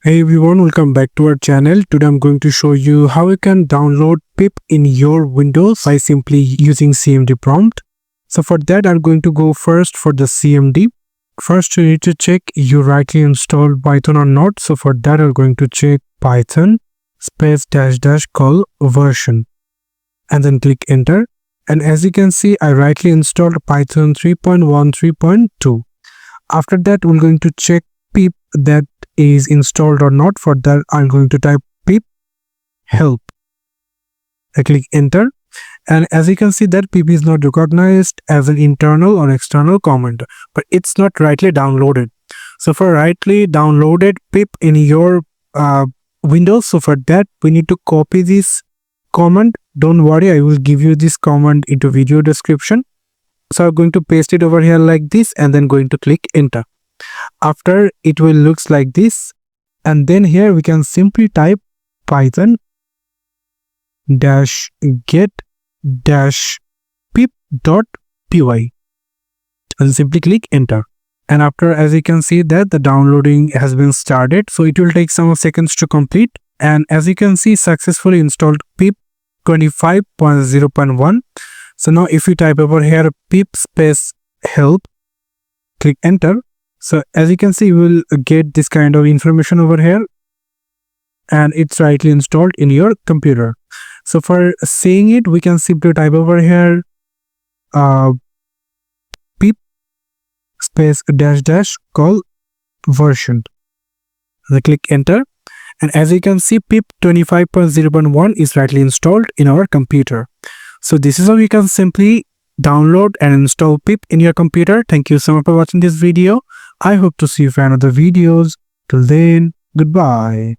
Hey everyone, welcome back to our channel. Today I'm going to show you how you can download PIP in your Windows by simply using CMD prompt. So for that I'm going to go first for the CMD. First you need to check you rightly installed Python or not. So for that I'm going to check Python space -- call version and then click enter. And as you can see, I rightly installed Python 3.1 3.2. After that we're going to check PIP that is installed or not. For that I'm going to type pip help. I click enter, and as you can see that PIP is not recognized as an internal or external command, but it's not rightly downloaded. So for rightly downloaded PIP in your Windows, so for that we need to copy this command. Don't worry, I will give you this command into video description. So I'm going to paste it over here like this and then going to click enter. After it will looks like this, and then here we can simply type python -get -pip.py and simply click enter. And after, as you can see that the downloading has been started, so it will take some seconds to complete. And as you can see, successfully installed pip 25.0.1. So now if you type over here pip space help, click enter. So as you can see, you will get this kind of information over here, and it's rightly installed in your computer. So for seeing it, we can simply type over here pip space -- call version. Then click enter, and as you can see, pip 25.0.1 is rightly installed in our computer. So this is how you can simply download and install PIP in your computer. Thank you so much for watching this video. I hope to see you for another videos. Till then, goodbye.